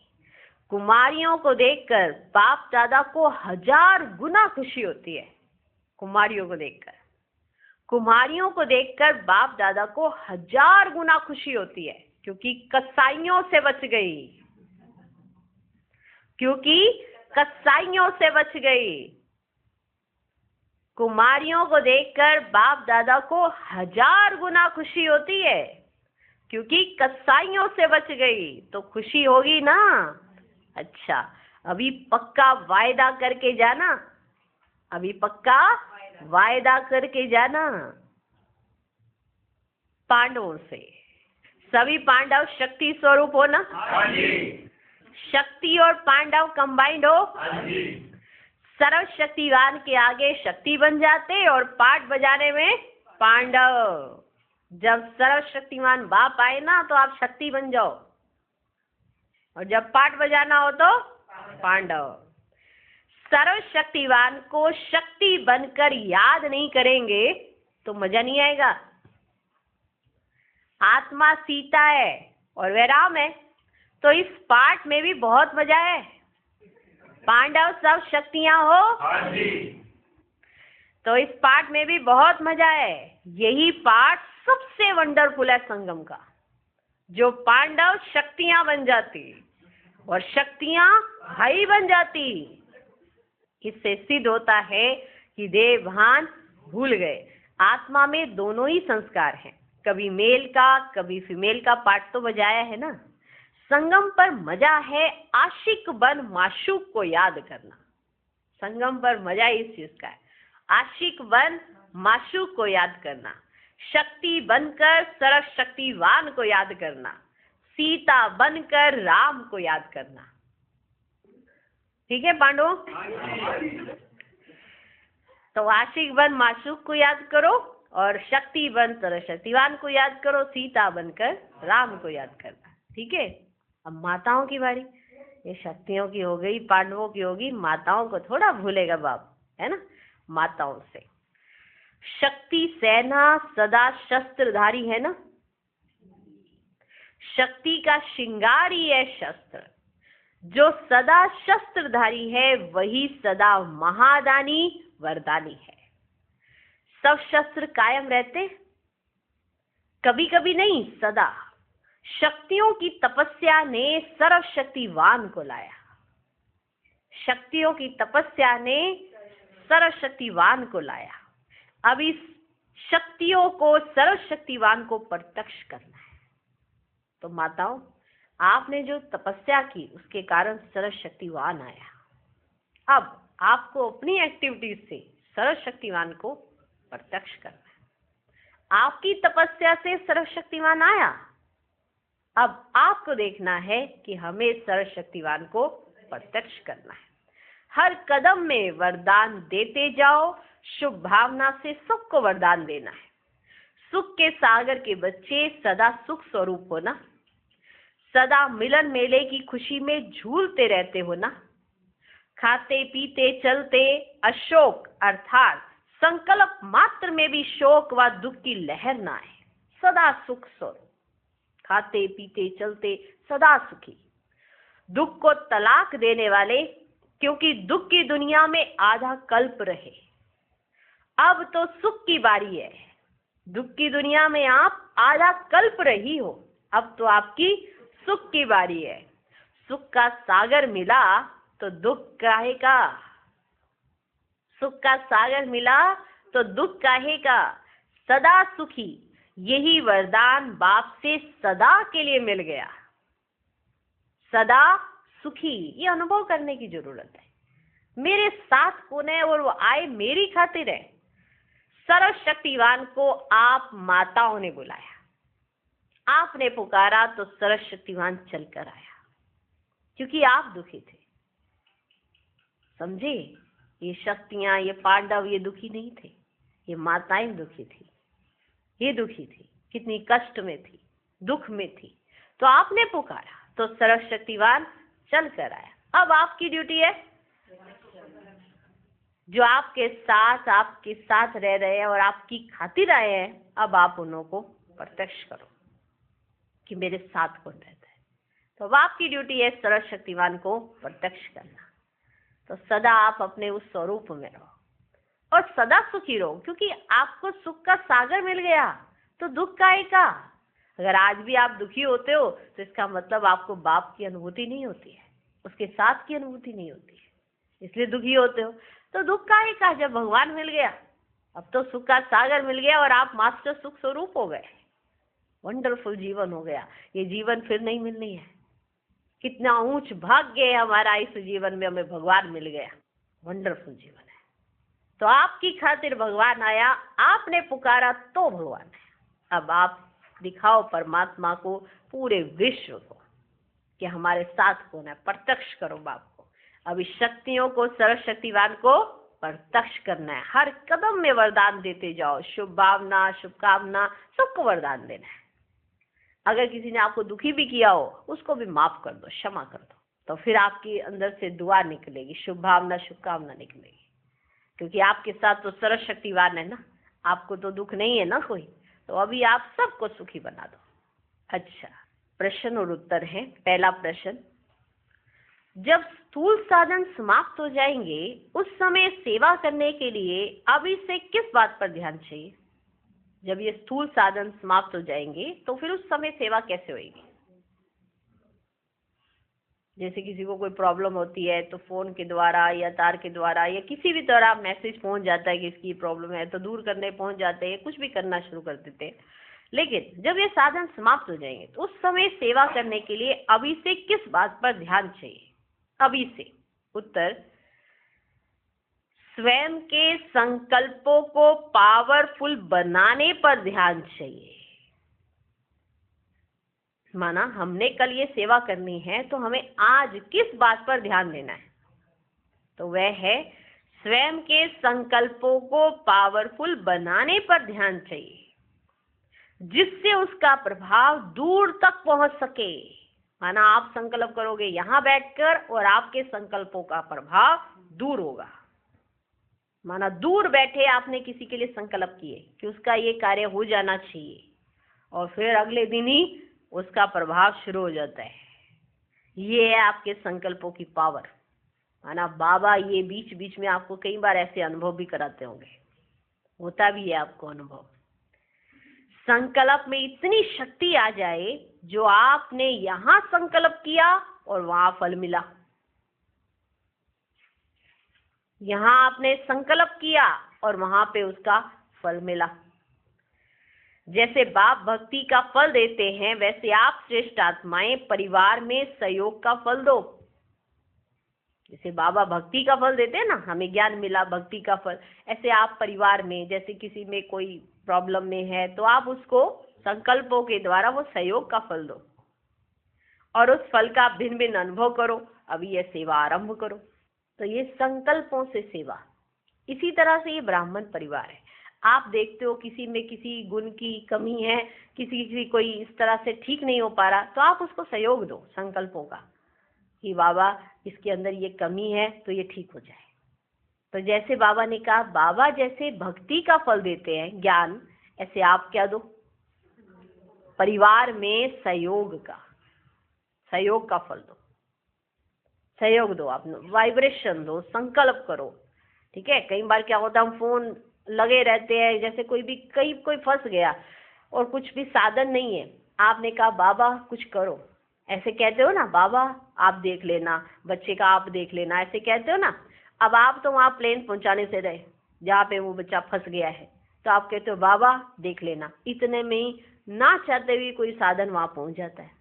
कुमारियों को देखकर बाप दादा को 1000 गुना खुशी होती है। कुमारियों को देखकर, कुमारियों को देखकर बाप दादा को 1000 गुना खुशी होती है, क्योंकि कसाइयों से बच गई, क्योंकि कसाइयों से बच गई। कुमारियों को देखकर बाप दादा को 1000 गुना खुशी होती है, क्योंकि कसाईयों से बच गई तो खुशी होगी ना। अच्छा, अभी पक्का वायदा करके जाना, अभी पक्का वायदा करके जाना पांडवों से। सभी पांडव शक्ति स्वरूप हो ना? शक्ति और पांडव कंबाइंड हो? सर्वशक्तिवान के आगे शक्ति बन जाते और पाठ बजाने में पांडव। जब सर्वशक्तिमान बाप आए ना तो आप शक्ति बन जाओ, और जब पाठ बजाना हो तो पांडव। सर्वशक्तिवान को शक्ति बनकर याद नहीं करेंगे तो मजा नहीं आएगा। आत्मा सीता है और वह राम है, तो इस पाठ में भी बहुत मजा है। पांडव सब शक्तियां हो तो इस पाठ में भी बहुत मजा है। यही पाठ सबसे वंडरफुल है संगम का, जो पांडव शक्तियां बन जाती और शक्तियां भाई बन जाती। इससे सिद्ध होता है कि देह भान भूल गए। आत्मा में दोनों ही संस्कार हैं, कभी मेल का कभी फीमेल का पाठ तो बजाया है ना। संगम पर मजा है आशिक बन माशूक को याद करना। संगम पर मजा इस चीज का है, आशिक बन माशूक को याद करना, शक्ति बनकर सर्वशक्तिवान को याद करना, सीता बनकर राम को याद करना। ठीक है पांडवों? तो आशिक बन माशूक को याद करो और शक्ति बन सर्वशक्तिवान को याद करो, सीता बनकर राम को याद करना। ठीक है? अब माताओं की बारी। ये शक्तियों की हो गई, पांडवों की होगी, माताओं को थोड़ा भूलेगा बाप, है ना। माताओं से शक्ति सेना सदा शस्त्रधारी है ना। शक्ति का श्रृंगार ही है शस्त्र। जो सदा शस्त्रधारी है वही सदा महादानी वरदानी है। सब शस्त्र कायम रहते, कभी कभी नहीं, सदा। शक्तियों की तपस्या ने सर्वशक्तिवान को लाया। शक्तियों की तपस्या ने सर्वशक्तिवान को लाया। अब इस शक्तियों को सर्वशक्तिवान को प्रत्यक्ष करना है। तो माताओं, आपने जो तपस्या की उसके कारण सर्वशक्तिवान आया। अब आपको अपनी एक्टिविटीज से सर्वशक्तिवान को प्रत्यक्ष करना है। आपकी तपस्या से सर्वशक्तिवान आया, अब आपको देखना है कि हमें सर्वशक्तिवान को प्रत्यक्ष करना है। हर कदम में वरदान देते जाओ, शुभ भावना से सबको वरदान देना है। सुख के सागर के बच्चे सदा सुख स्वरूप हो ना। सदा मिलन मेले की खुशी में झूलते रहते हो ना। खाते पीते चलते अशोक अर्थात संकल्प मात्र में भी शोक व दुख की लहर ना आए। सदा सुख स्वरूप, खाते पीते चलते सदा सुखी। दुख को तलाक देने वाले, क्योंकि दुख की दुनिया में आधा कल्प रहे। अब तो सुख की बारी है। दुख की दुनिया में आप आधा कल्प रही हो, अब तो आपकी सुख की बारी है। सुख का सागर मिला तो दुख काहे का। सुख का सागर मिला तो दुख काहे का। सदा सुखी, यही वरदान बाप से सदा के लिए मिल गया। सदा सुखी, ये अनुभव करने की जरूरत है। मेरे साथ कौन है और वो आए मेरी खातिर है। सर्वशक्तिवान को आप माताओं ने बुलाया, आपने पुकारा तो सर्वशक्तिवान चलकर आया, क्योंकि आप दुखी थे। समझे? ये शक्तियां, ये पांडव, ये दुखी नहीं थे, ये माताएं दुखी थी। ये दुखी थी, कितनी कष्ट में थी, दुख में थी, तो आपने पुकारा तो सर्वशक्तिवान चल कर आया। अब आपकी ड्यूटी है, जो आपके साथ रह रहे हैं और आपकी खातिर आए हैं, अब आप उन्हों को प्रत्यक्ष करो कि मेरे साथ कौन रहता है। तो अब आपकी ड्यूटी है सर्वशक्तिवान को प्रत्यक्ष करना। तो सदा आप अपने उस स्वरूप में रहो और सदा सुखी रहो, क्योंकि आपको सुख का सागर मिल गया तो दुख काहे का। अगर आज भी आप दुखी होते हो तो इसका मतलब आपको बाप की अनुभूति नहीं होती है, उसके साथ की अनुभूति नहीं होती है, इसलिए दुखी होते हो। तो दुख काहे का, जब भगवान मिल गया अब तो सुख का सागर मिल गया और आप मास्टर सुख स्वरूप हो गए। वंडरफुल जीवन हो गया। ये जीवन फिर नहीं मिलनी है। कितना ऊंच भाग्य है हमारा, इस जीवन में हमें भगवान मिल गया। वंडरफुल जीवन है। तो आपकी खातिर भगवान आया, आपने पुकारा तो भगवान है। अब आप दिखाओ परमात्मा को, पूरे विश्व को, कि हमारे साथ कौन है। प्रत्यक्ष करो बाप को। अब इस शक्तियों को, सर्वशक्तिवान को प्रत्यक्ष करना है। हर कदम में वरदान देते जाओ। शुभ भावना, शुभकामना, सबको वरदान देना है। अगर किसी ने आपको दुखी भी किया हो, उसको भी माफ कर दो, क्षमा कर दो। तो फिर आपके अंदर से दुआ निकलेगी, शुभ भावना, शुभकामना निकलेगी। क्योंकि आपके साथ तो सर्वशक्तिवान है ना, आपको तो दुख नहीं है ना कोई। तो अभी आप सबको सुखी बना दो। अच्छा, प्रश्न और उत्तर है। पहला प्रश्न, जब स्थूल साधन समाप्त हो जाएंगे, उस समय सेवा करने के लिए अभी से किस बात पर ध्यान चाहिए? जब ये स्थूल साधन समाप्त हो जाएंगे तो फिर उस समय सेवा कैसे होगी? जैसे किसी को कोई प्रॉब्लम होती है तो फोन के द्वारा या तार के द्वारा या किसी भी तरह मैसेज पहुंच जाता है कि इसकी प्रॉब्लम है, तो दूर करने पहुंच जाते हैं, कुछ भी करना शुरू कर देते हैं। लेकिन जब ये साधन समाप्त हो जाएंगे तो उस समय सेवा करने के लिए अभी से किस बात पर ध्यान चाहिए? अभी से। उत्तर, स्वयं के संकल्पों को पावरफुल बनाने पर ध्यान चाहिए। माना हमने कल ये सेवा करनी है, तो हमें आज किस बात पर ध्यान देना है? तो वह है स्वयं के संकल्पों को पावरफुल बनाने पर ध्यान चाहिए, जिससे उसका प्रभाव दूर तक पहुंच सके। माना आप संकल्प करोगे यहां बैठकर और आपके संकल्पों का प्रभाव दूर होगा। माना दूर बैठे आपने किसी के लिए संकल्प किए कि उसका ये कार्य हो जाना चाहिए, और फिर अगले दिन ही उसका प्रभाव शुरू हो जाता है। ये है आपके संकल्पों की पावर। माना बाबा ये बीच बीच में आपको कई बार ऐसे अनुभव भी कराते होंगे, होता भी है आपको अनुभव। संकल्प में इतनी शक्ति आ जाए, जो आपने यहां संकल्प किया और वहां फल मिला। यहां आपने संकल्प किया और वहां पे उसका फल मिला। जैसे बाप भक्ति का फल देते हैं, वैसे आप श्रेष्ठ आत्माएं परिवार में सहयोग का फल दो। जैसे बाबा भक्ति का फल देते हैं ना, हमें ज्ञान मिला, भक्ति का फल, ऐसे आप परिवार में, जैसे किसी में कोई प्रॉब्लम में है, तो आप उसको संकल्पों के द्वारा वो सहयोग का फल दो और उस फल का भिन्न भिन्न अनुभव करो। अभी यह सेवा आरंभ करो। तो ये संकल्पों से सेवा। इसी तरह से ये ब्राह्मण परिवार है। आप देखते हो किसी में किसी गुण की कमी है, किसी कोई इस तरह से ठीक नहीं हो पा रहा, तो आप उसको सहयोग दो संकल्पों का कि बाबा इसके अंदर ये कमी है तो ये ठीक हो जाए। तो जैसे बाबा ने कहा, बाबा जैसे भक्ति का फल देते हैं ज्ञान, ऐसे आप क्या दो? परिवार में सहयोग का फल दो। सहयोग दो, आप वाइब्रेशन दो, संकल्प करो। ठीक है। कई बार क्या होता है, हम फोन लगे रहते हैं, जैसे कोई फंस गया और कुछ भी साधन नहीं है, आपने कहा बाबा कुछ करो, ऐसे कहते हो ना, बाबा आप देख लेना, बच्चे का आप देख लेना, ऐसे कहते हो ना। अब आप तो वहां प्लेन पहुंचाने से रहे जहाँ पे वो बच्चा फंस गया है, तो आप कहते हो बाबा देख लेना। इतने में ही ना चाहते हुए कोई साधन वहां पहुंच जाता है।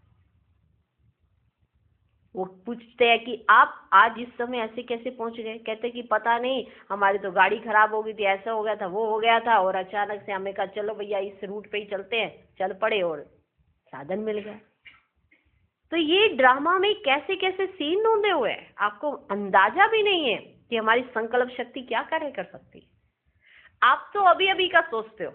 वो पूछते हैं कि आप आज इस समय ऐसे कैसे पहुंच गए? कहते कि पता नहीं, हमारी तो गाड़ी खराब हो गई थी, ऐसा हो गया था, वो हो गया था, और अचानक से हमें कहा चलो भैया इस रूट पे ही चलते हैं, चल पड़े और साधन मिल गया। तो ये ड्रामा में कैसे कैसे सीन ढूंढे हुए हैं, आपको अंदाजा भी नहीं है कि हमारी संकल्प शक्ति क्या कार्य कर सकती है। आप तो अभी अभी का सोचते हो,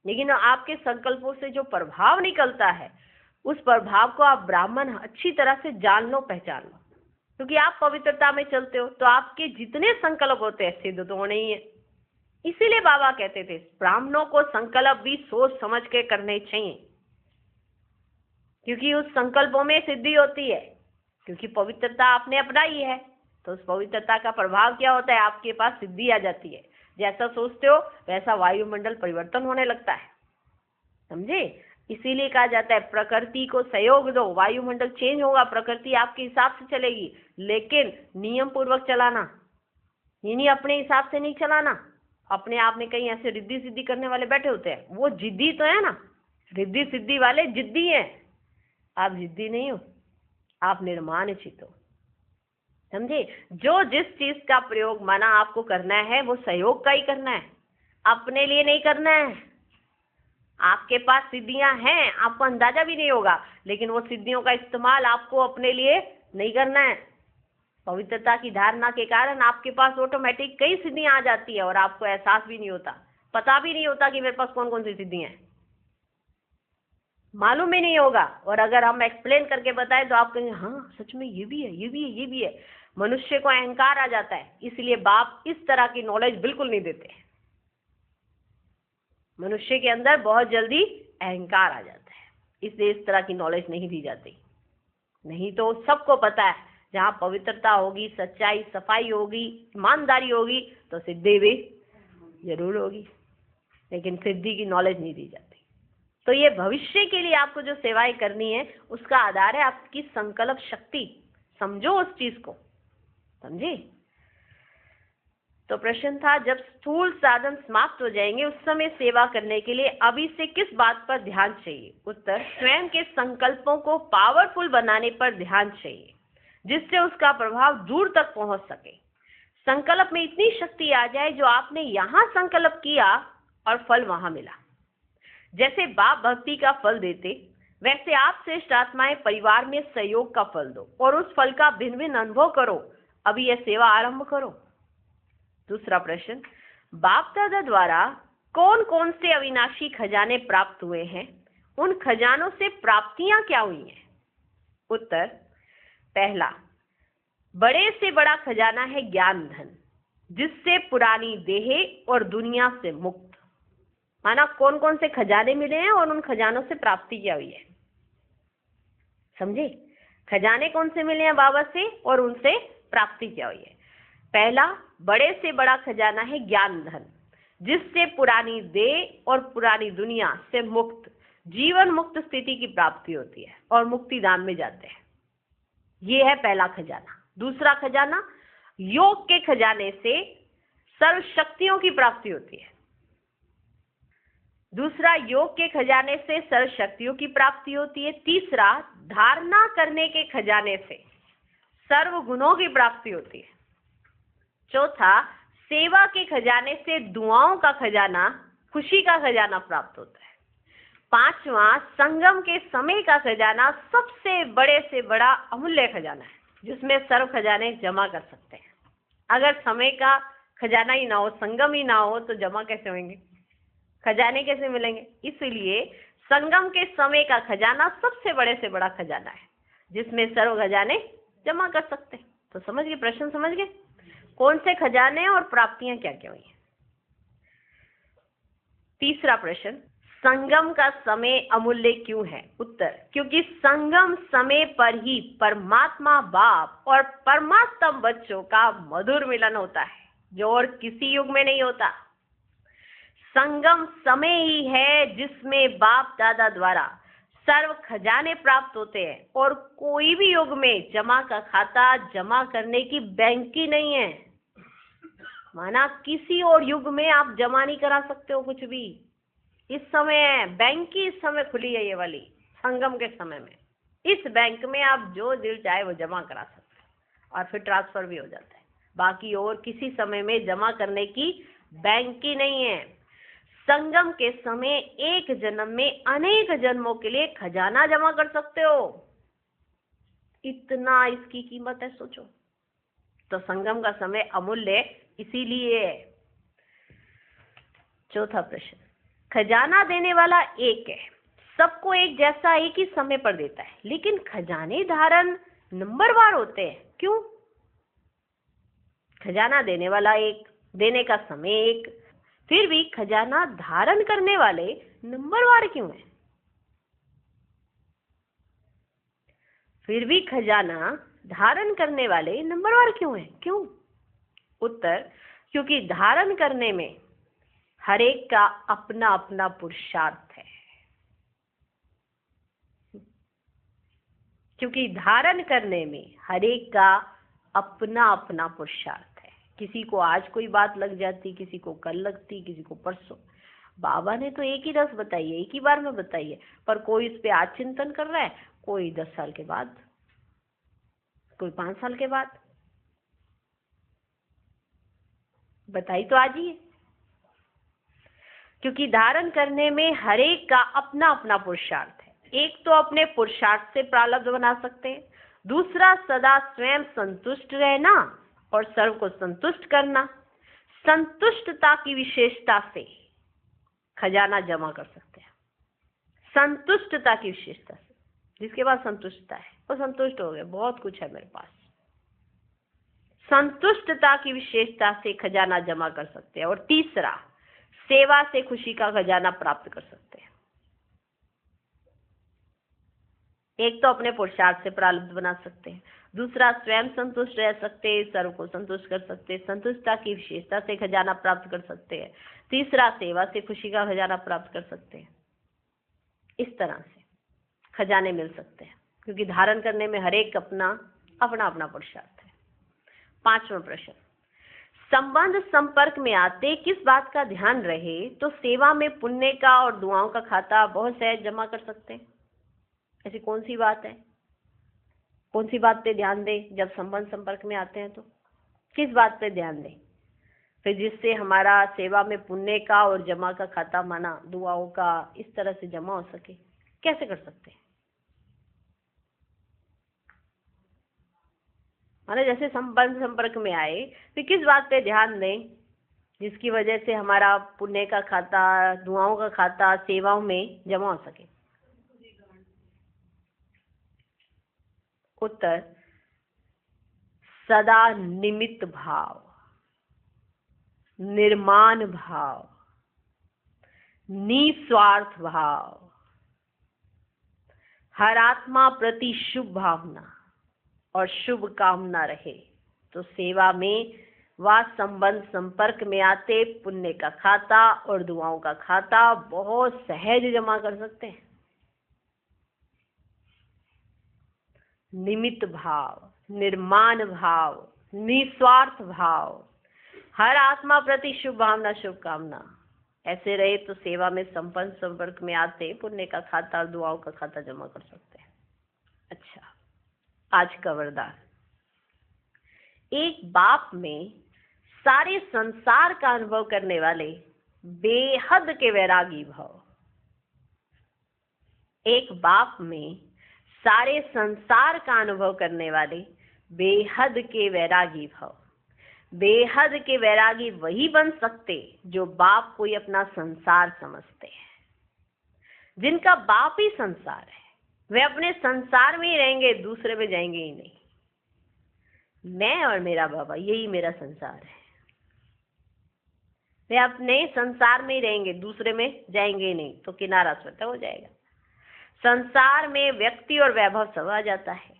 लेकिन आपके संकल्पों से जो प्रभाव निकलता है, उस प्रभाव को आप ब्राह्मण अच्छी तरह से जान लो, पहचान लो। क्योंकि आप पवित्रता में चलते हो, तो आपके जितने संकल्प होते हैं सिद्ध तो होने ही है। इसीलिए बाबा कहते थे ब्राह्मणों को संकल्प भी सोच समझ के करने चाहिए, क्योंकि उस संकल्पों में सिद्धि होती है। क्योंकि पवित्रता आपने अपनाई है, तो उस पवित्रता का प्रभाव क्या होता है, आपके पास सिद्धि आ जाती है। जैसा सोचते हो वैसा वायुमंडल परिवर्तन होने लगता है, समझे। इसीलिए कहा जाता है प्रकृति को सहयोग दो, वायुमंडल चेंज होगा, प्रकृति आपके हिसाब से चलेगी, लेकिन नियम पूर्वक चलाना, यानी अपने हिसाब से नहीं चलाना, अपने आप में कहीं ऐसे रिद्धि सिद्धि करने वाले बैठे होते हैं, वो जिद्दी तो है ना, रिद्धि सिद्धि वाले जिद्दी हैं। आप जिद्दी नहीं हो, आप निर्माणचित हो, समझे। जो जिस चीज का प्रयोग माना आपको करना है वो सहयोग का ही करना है, अपने लिए नहीं करना है। आपके पास सिद्धियां हैं, आपको अंदाजा भी नहीं होगा, लेकिन वो सिद्धियों का इस्तेमाल आपको अपने लिए नहीं करना है। पवित्रता की धारणा के कारण आपके पास ऑटोमेटिक कई सिद्धियां आ जाती है और आपको एहसास भी नहीं होता, पता भी नहीं होता कि मेरे पास कौन कौन सी सिद्धियां हैं, मालूम ही नहीं होगा। और अगर हम एक्सप्लेन करके बताएं तो आप कहेंगे हाँ सच में ये भी है, ये भी है, ये भी है। मनुष्य को अहंकार आ जाता है, इसलिए बाप इस तरह की नॉलेज बिल्कुल नहीं देते। मनुष्य के अंदर बहुत जल्दी अहंकार आ जाता है, इसलिए इस तरह की नॉलेज नहीं दी जाती। नहीं तो सबको पता है, जहाँ पवित्रता होगी, सच्चाई सफाई होगी, ईमानदारी होगी, तो सिद्धि भी जरूर होगी, लेकिन सिद्धि की नॉलेज नहीं दी जाती। तो ये भविष्य के लिए आपको जो सेवाएं करनी है उसका आधार है आपकी संकल्प शक्ति। समझो उस चीज को, समझे। तो प्रश्न था, जब स्थूल साधन समाप्त हो जाएंगे उस समय सेवा करने के लिए अभी से किस बात पर ध्यान चाहिए? उत्तर, स्वयं के संकल्पों को पावरफुल बनाने पर ध्यान चाहिए, जिससे उसका प्रभाव दूर तक पहुंच सके। संकल्प में इतनी शक्ति आ जाए जो आपने यहाँ संकल्प किया और फल वहां मिला। जैसे बाप भक्ति का फल देते, वैसे आप श्रेष्ठ आत्माएं परिवार में सहयोग का फल दो और उस फल का भिन्न भिन्न अनुभव करो। अभी यह सेवा आरंभ करो। दूसरा प्रश्न, बाप दादा द्वारा कौन कौन से अविनाशी खजाने प्राप्त हुए हैं? उन खजानों से प्राप्तियां क्या हुई हैं? उत्तर, पहला, बड़े से बड़ा खजाना है ज्ञान धन, जिससे पुरानी देह और दुनिया से मुक्त। माना कौन कौन से खजाने मिले हैं और उन खजानों से प्राप्ति क्या हुई है, समझे। खजाने कौन से मिले हैं बाबा से और उनसे प्राप्ति क्या हुई है? पहला, बड़े से बड़ा खजाना है ज्ञान धन, जिससे पुरानी देह और पुरानी दुनिया से मुक्त, जीवन मुक्त स्थिति की प्राप्ति होती है और मुक्ति धाम में जाते हैं। ये है पहला खजाना। दूसरा खजाना, योग के खजाने से सर्व शक्तियों की प्राप्ति होती है। दूसरा, योग के खजाने से सर्व शक्तियों की प्राप्ति होती है। तीसरा, धारणा करने के खजाने से सर्व गुणों की प्राप्ति होती है। चौथा, सेवा के खजाने से दुआओं का खजाना, खुशी का खजाना प्राप्त होता है। पांचवा, संगम के समय का खजाना सबसे बड़े से बड़ा अमूल्य खजाना है, जिसमें सर्व खजाने जमा कर सकते हैं। अगर समय का खजाना ही ना हो, संगम ही ना हो, तो जमा कैसे होंगे, खजाने कैसे मिलेंगे? इसलिए संगम के समय का खजाना सबसे बड़े से बड़ा खजाना है, जिसमें सर्व खजाने जमा कर सकते हैं। तो समझ गए, प्रश्न समझ गए, कौन से खजाने और प्राप्तियां क्या क्या हुई हैं। तीसरा प्रश्न, संगम का समय अमूल्य क्यों है? उत्तर, क्योंकि संगम समय पर ही परमात्मा बाप और परमात्मा बच्चों का मधुर मिलन होता है, जो और किसी युग में नहीं होता। संगम समय ही है जिसमें बाप दादा द्वारा सर्व खजाने प्राप्त होते हैं और कोई भी युग में जमा का खाता जमा करने की बैंक ही नहीं है। माना किसी और युग में आप जमा नहीं करा सकते हो कुछ भी। इस समय बैंक की इस समय खुली है, ये वाली संगम के समय में। इस बैंक में आप जो दिल चाहे वो जमा करा सकते हो और फिर ट्रांसफर भी हो जाता है। बाकी और किसी समय में जमा करने की बैंक ही नहीं है। संगम के समय एक जन्म में अनेक जन्मों के लिए खजाना जमा कर सकते हो। इतना इसकी कीमत है, सोचो। तो संगम का समय अमूल्य इसीलिए है। चौथा प्रश्न, खजाना देने वाला एक है, सबको एक जैसा एक ही समय पर देता है, लेकिन खजाने धारण नंबरवार होते हैं, क्यों? खजाना देने वाला एक, देने का समय एक, फिर भी खजाना धारण करने वाले नंबरवार क्यों है? फिर भी खजाना धारण करने वाले नंबरवार क्यों है, क्यों? उत्तर, क्योंकि धारण करने में हर एक का अपना अपना पुरुषार्थ है। क्योंकि धारण करने में हर एक का अपना अपना पुरुषार्थ है। किसी को आज कोई बात लग जाती, किसी को कल लगती, किसी को परसों। बाबा ने तो एक ही रस बताई है, एक ही बार में बताई है, पर कोई इस पे आज चिंतन कर रहा है, कोई 10 साल के बाद, कोई 5 साल के बाद। बताई तो आज ही है, क्योंकि धारण करने में हर एक का अपना अपना पुरुषार्थ है। एक तो अपने पुरुषार्थ से प्रारब्ध बना सकते हैं, दूसरा सदा स्वयं संतुष्ट रहना और सर्व को संतुष्ट करना। संतुष्टता की विशेषता से खजाना जमा कर सकते हैं। संतुष्टता की विशेषता से, जिसके पास संतुष्टता है वो संतुष्ट हो गए, बहुत कुछ है मेरे पास। संतुष्टता की विशेषता से खजाना जमा कर सकते हैं। और तीसरा, सेवा से खुशी का खजाना प्राप्त कर सकते हैं। एक तो अपने पुरुषार्थ से प्रारब्ध बना सकते हैं, दूसरा स्वयं संतुष्ट रह सकते हैं, सर्व को संतुष्ट कर सकते हैं, संतुष्टता की विशेषता से खजाना प्राप्त कर सकते हैं, तीसरा सेवा से खुशी का खजाना प्राप्त कर सकते हैं। इस तरह से खजाने मिल सकते हैं, क्योंकि धारण करने में हर एक अपना अपना अपना पुरुषार्थ है। 5वां प्रश्न, संबंध संपर्क में आते किस बात का ध्यान रहे तो सेवा में पुण्य का और दुआओं का खाता बहुत सहज जमा कर सकते हैं? ऐसी कौन सी बात है, कौन सी बात पे ध्यान दें जब संबंध संपर्क में आते हैं? तो किस बात पे ध्यान दें फिर जिससे हमारा सेवा में पुण्य का और जमा का खाता माना दुआओं का इस तरह से जमा हो सके? कैसे कर सकते हैं? माना जैसे संबंध संपर्क में आए फिर किस बात पे ध्यान दें जिसकी वजह से हमारा पुण्य का खाता, दुआओं का खाता सेवाओं में जमा हो सके? उत्तर, सदा निमित्त भाव, निर्माण भाव, निस्वार्थ भाव, हर आत्मा प्रति शुभ भावना और शुभ कामना रहे तो सेवा में व संबंध संपर्क में आते पुण्य का खाता और दुआओं का खाता बहुत सहज जमा कर सकते हैं। निमित्त भाव, निर्माण भाव, निस्वार्थ भाव, हर आत्मा प्रति शुभ भावना शुभ कामना ऐसे रहे तो सेवा में संबंध संपर्क में आते पुण्य का खाता और दुआओं का खाता जमा कर सकते हैं। अच्छा, आज का वरदान, एक बाप में सारे संसार का अनुभव करने वाले बेहद के वैरागी भाव। एक बाप में सारे संसार का अनुभव करने वाले बेहद के वैरागी भाव। बेहद के वैरागी वही बन सकते जो बाप कोई अपना संसार समझते हैं, जिनका बाप ही संसार है। वे अपने संसार में ही रहेंगे, दूसरे में जाएंगे ही नहीं। मैं और मेरा बाबा यही मेरा संसार है। वे अपने संसार में ही रहेंगे, दूसरे में जाएंगे ही नहीं, तो किनारा स्वतः हो जाएगा। संसार में व्यक्ति और वैभव सब आ जाता है।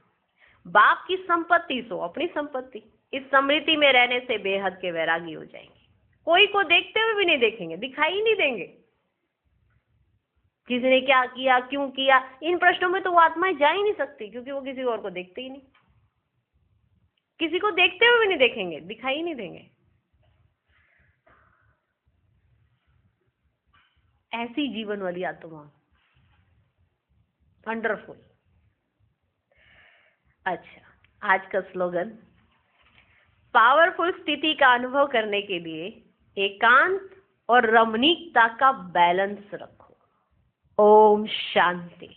बाप की संपत्ति सो अपनी संपत्ति, इस समृद्धि में रहने से बेहद के वैरागी हो जाएंगे। कोई को देखते हुए भी नहीं देखेंगे, दिखाई ही नहीं देंगे। किसी ने क्या किया, क्यों किया, इन प्रश्नों में तो वो आत्माएं जा ही नहीं सकती, क्योंकि वो किसी और को देखते ही नहीं। किसी को देखते हुए भी नहीं देखेंगे, दिखाई ही नहीं देंगे। ऐसी जीवन वाली आत्मा, वंडरफुल। अच्छा, आज का स्लोगन, पावरफुल स्थिति का अनुभव करने के लिए एकांत और रमणीकता का बैलेंस रखो। ओम शांति।